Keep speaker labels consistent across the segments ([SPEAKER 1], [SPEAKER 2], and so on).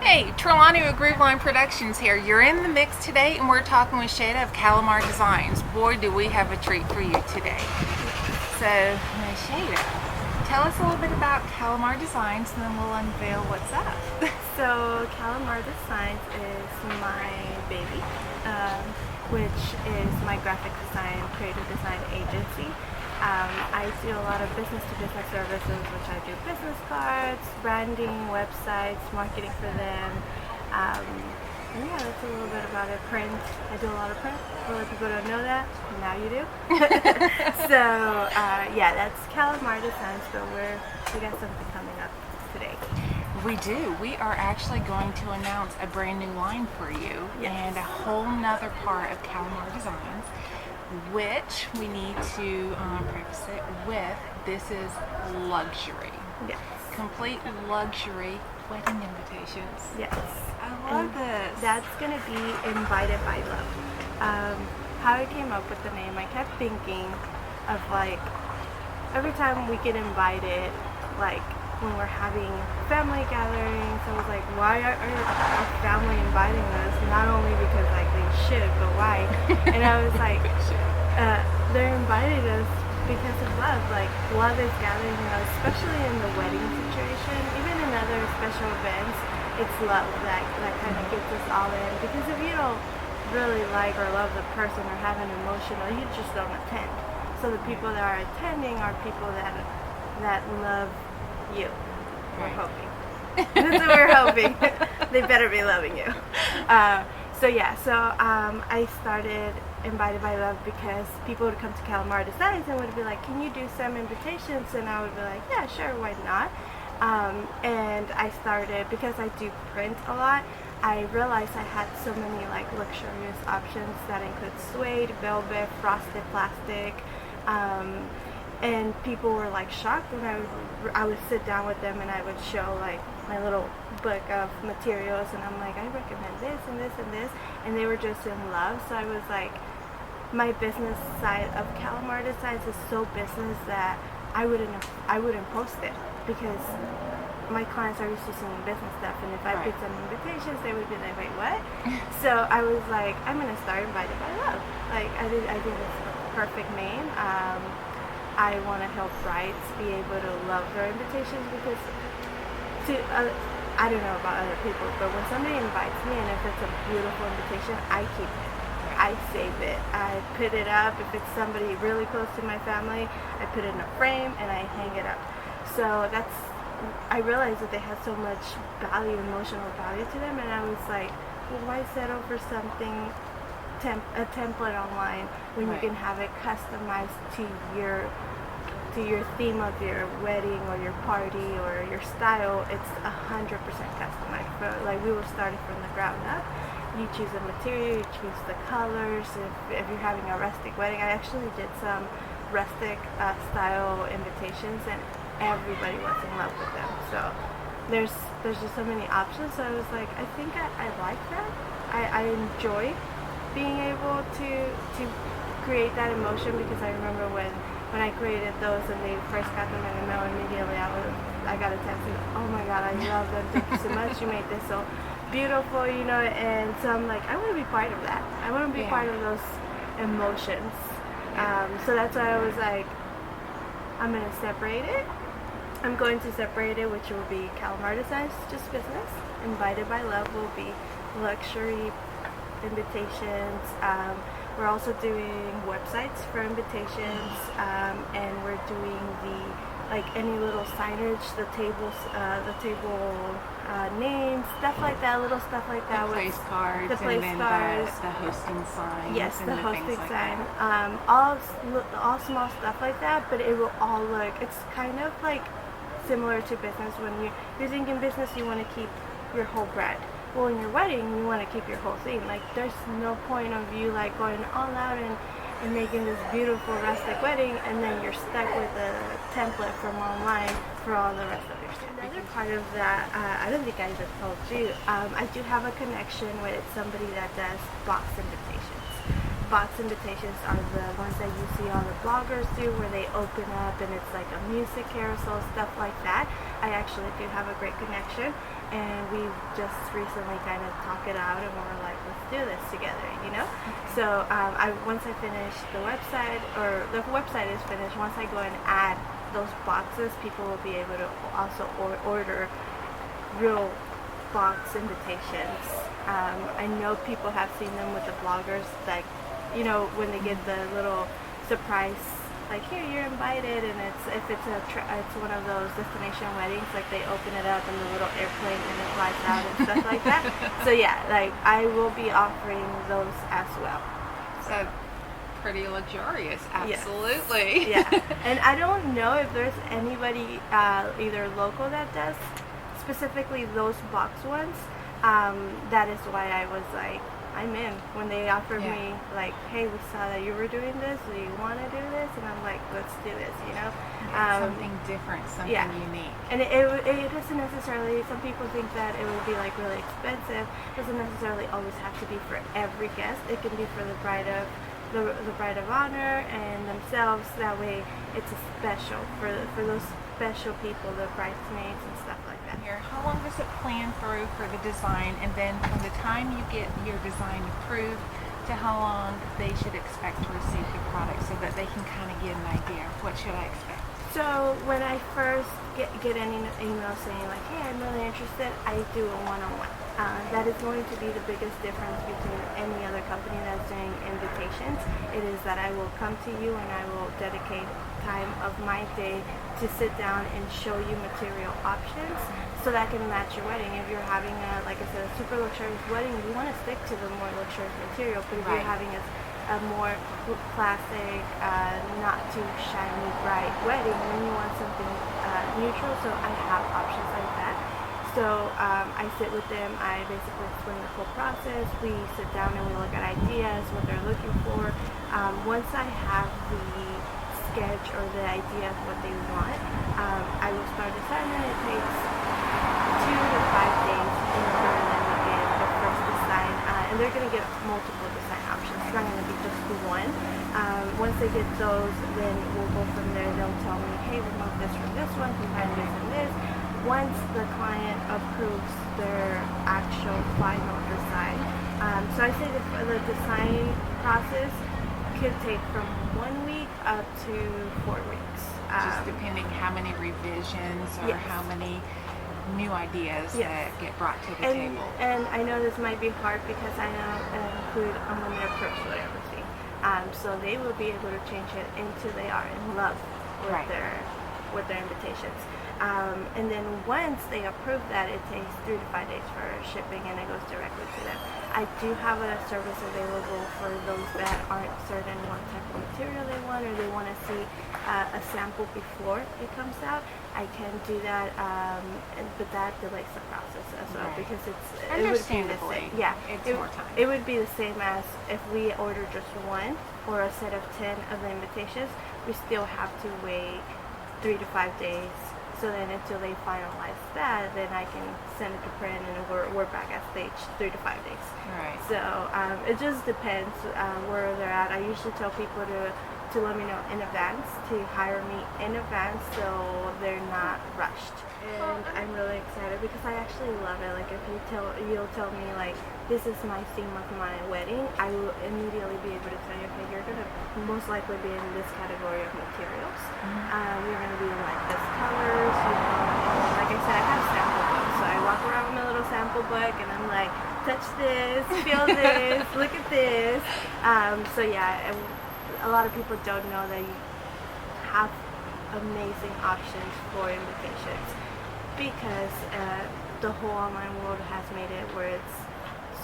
[SPEAKER 1] Hey, Trelawny with Grooveline Productions here. You're in the mix today, and we're talking with Sheira of Calamar Designs. Boy, do we have a treat for you today. So, Ms. Sheira, tell us a little bit about Calamar Designs, and then we'll unveil what's up.
[SPEAKER 2] So, Calamar Designs is my baby, which is my graphic design, creative design agency. I do a lot of business-to-business services, which I do business cards, branding, websites, marketing for them. And yeah, that's a little bit about it. Print. I do a lot of print. A lot of people don't know that. Now you do. So yeah, that's Calamar Designs, but we got something coming up today.
[SPEAKER 1] We do. We are actually going to announce a brand new line for you,
[SPEAKER 2] Yes.
[SPEAKER 1] and a whole nother part of Calamar Designs, which we need to preface it with. This is luxury.
[SPEAKER 2] Yes.
[SPEAKER 1] Complete luxury wedding invitations.
[SPEAKER 2] Yes.
[SPEAKER 1] I love this.
[SPEAKER 2] That's going to be Invited by Love. How I came up with the name, I kept thinking of like, every time we get invited, like when we're having family gatherings, I was like, why are our family inviting us? Not only because like they should, but why? And I was like, they're inviting us because of love. Like, love is gathering us, especially in the wedding situation, even in other special events. It's love that kind of gets us all in. Because if you don't really like or love the person or have an emotional, you just don't attend. So the people that are attending are people that love you. We're hoping. That's what we're hoping. They better be loving you. So I started Invited by Love because people would come to Calamar Designs and would be like, can you do some invitations? And I would be like, yeah, sure, why not? And I started, because I do print a lot, I realized I had so many like luxurious options that include suede, velvet, frosted plastic, and people were like shocked when I would sit down with them and I would show like my little book of materials, and I'm like, I recommend this and this and this, and they were just in love. So I was like, my business side of Calamar Designs is so business that I wouldn't post it, because my clients are used to seeing business stuff, and if I put some invitations, they would be like, wait, what? So I was like, I'm gonna start Invited by Love. Like, I think it's the perfect name. I want to help brides be able to love their invitations, because I don't know about other people, but when somebody invites me and if it's a beautiful invitation, I keep it. I save it. I put it up. If it's somebody really close to my family, I put it in a frame and I hang it up. So I realized that they had so much value, emotional value to them, and I was like, well, why settle for something, a template online, when you can have it customized to your theme of your wedding or your party or your style. It's 100% customized. But like, we will start it from the ground up. You choose the material, you choose the colors. If you're having a rustic wedding, I actually did some rustic style invitations, and everybody was in love with them. So there's just so many options. So I was like, I think I like that. I enjoy being able to create that emotion, because I remember when I created those and they first got them in the mail, immediately I got a text and, oh my god, I love them, thank you so much, you made this so beautiful, and so I'm like, I want to be part of that. I want to be part of those emotions. So that's why I was like, I'm going to separate it. I'm going to separate it, which will be Calamar Designs, just business. Invited by Love will be luxury invitations. We're also doing websites for invitations, and we're doing any little signage, the table names, stuff like that, little stuff like that.
[SPEAKER 1] The place cards,
[SPEAKER 2] and then
[SPEAKER 1] the hosting sign.
[SPEAKER 2] Yes, the hosting sign.
[SPEAKER 1] Like
[SPEAKER 2] all small stuff like that, but it will all look. It's kind of like similar to business. When you're thinking business, you want to keep your whole brand. Well, in your wedding, you want to keep your whole theme. Like, there's no point of you like going all out and making this beautiful rustic wedding, and then you're stuck with a template from online for all the rest of your stuff. Another part of that, I don't think I even told you, I do have a connection with somebody that does box invitations. box invitations are the ones that you see all the bloggers do, where they open up and it's like a music carousel, stuff like that. I actually do have a great connection, and we just recently kind of talked it out, and we were like, let's do this together, you know? So once I finish the website, or the website is finished, once I go and add those boxes, people will be able to also order real box invitations. I know people have seen them with the bloggers, like, you know, when they get the little surprise, like, here, you're invited, and it's one of those destination weddings, like they open it up and the little airplane and it flies out and stuff like that. So yeah, like I will be offering those as well.
[SPEAKER 1] So pretty luxurious, absolutely.
[SPEAKER 2] Yes. Yeah, and I don't know if there's anybody either local that does specifically those box ones. That is why I was like, I'm in. When they offered me, like, hey, we saw that you were doing this, do you want to do this? And I'm like, let's do this, you know?
[SPEAKER 1] Something different, something unique.
[SPEAKER 2] And it doesn't necessarily, some people think that it would be like really expensive. It doesn't necessarily always have to be for every guest. It can be for the bride of honor and themselves. That way it's a special for those special people, the bridesmaids and stuff like that.
[SPEAKER 1] Here, how long does it plan through for the design, and then from the time you get your design approved to how long they should expect to receive the product, so that they can kind of get an idea of what should I expect?
[SPEAKER 2] So when I first get any email saying like, hey, I'm really interested, I do a one-on-one. That is going to be the biggest difference between any other company that's doing invitations. It is that I will come to you and I will dedicate time of my day to sit down and show you material options so that can match your wedding. If you're having like I said, a super luxurious wedding, you want to stick to the more luxurious material. But if you're having a more classic, not too shiny, bright wedding, then you want something neutral. So I have options like that. So I sit with them, I basically explain the whole process, we sit down and we look at ideas, what they're looking for. Once I have the sketch or the idea of what they want, I will start designing. It takes 2 to 5 days in order for them to get the first design, and they're going to get multiple design options. It's not going to be just one. Once they get those, then we'll go from there. They'll tell me, hey, remove this from this one, combine this and this. Once the client approves their actual final design, so I say the design process could take from 1 week up to 4 weeks.
[SPEAKER 1] Just depending how many revisions or how many new ideas that get brought to the table.
[SPEAKER 2] And I know this might be hard because I include unlimited perks with everything. So they will be able to change it until they are in love with their invitations. And then once they approve that, it takes 3 to 5 days for shipping, and it goes directly to them. I do have a service available for those that aren't certain what type of material they want, or they want to see a sample before it comes out. I can do that, but that delays the process as well because it would be the same. Yeah,
[SPEAKER 1] it's more time.
[SPEAKER 2] It would be the same as if we order just one or a set of 10 of the invitations. We still have to wait 3 to 5 days. So then until they finalize that, then I can send it to print, and we're back at stage 3 to 5 days.
[SPEAKER 1] Right.
[SPEAKER 2] So it just depends where they're at. I usually tell people to let me know in advance, to hire me in advance so they're not rushed. And I'm really excited because I actually love it. Like if you'll tell me like, this is my theme of my wedding, I will immediately be able to tell you, okay, you're gonna most likely be in this category of materials. You're gonna be in like this colors, you know. And like I said, I have sample books, so I walk around with my little sample book and I'm like, touch this, feel this, look at this. So yeah, a lot of people don't know that you have amazing options for invitations because the whole online world has made it where it's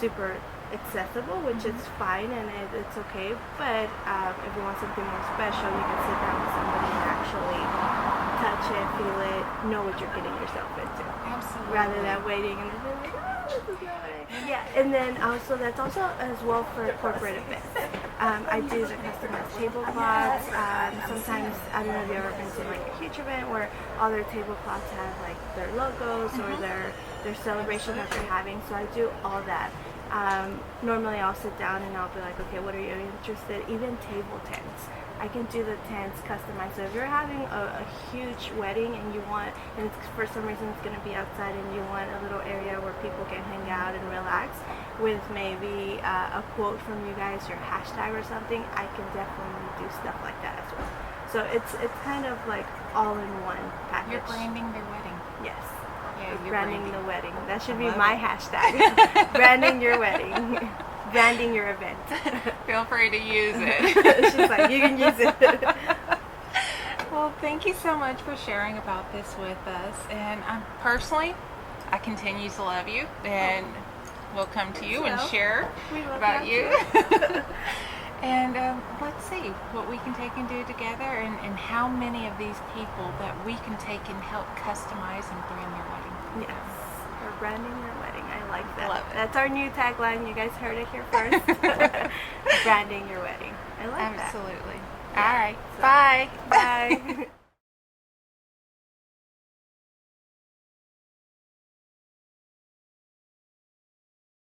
[SPEAKER 2] super accessible, which is fine and it's okay, but if you want something more special, you can sit down with somebody and actually touch it, feel it, know what you're getting yourself into.
[SPEAKER 1] Absolutely.
[SPEAKER 2] Rather than waiting and being like, oh, this is not right. Yeah, and then also that's also as well for corporate events. I do the customized tablecloths. Sometimes, I don't know if you've ever been to like a huge event where all their tablecloths have like their logos or their celebration that they're having. So I do all that. Normally I'll sit down and I'll be like, okay, what are you interested? Even table tents. I can do the tents customized. So if you're having a huge wedding and you want, and it's, for some reason it's going to be outside and you want a little area where people can hang out and relax with maybe a quote from you guys, your hashtag or something, I can definitely do stuff like that as well. So it's kind of like all in one package.
[SPEAKER 1] You're branding their wedding.
[SPEAKER 2] Yes.
[SPEAKER 1] Yeah, you're
[SPEAKER 2] Branding the wedding. That should be
[SPEAKER 1] love
[SPEAKER 2] my
[SPEAKER 1] it.
[SPEAKER 2] hashtag. Branding your wedding. Branding your event.
[SPEAKER 1] Feel free to use it.
[SPEAKER 2] She's like, you can use it.
[SPEAKER 1] Well, thank you so much for sharing about this with us. And personally, I continue to love you, and we'll come to you and
[SPEAKER 2] So,
[SPEAKER 1] share
[SPEAKER 2] we love
[SPEAKER 1] about
[SPEAKER 2] that
[SPEAKER 1] you.
[SPEAKER 2] too.
[SPEAKER 1] And let's see what we can take and do together, and how many of these people that we can take and help customize and brand their wedding.
[SPEAKER 2] Yes. We're branding your wedding. I like that.
[SPEAKER 1] Love it.
[SPEAKER 2] That's our new tagline. You guys heard it here first. Branding your wedding. I like that.
[SPEAKER 1] Absolutely. All right. Bye.
[SPEAKER 2] Bye.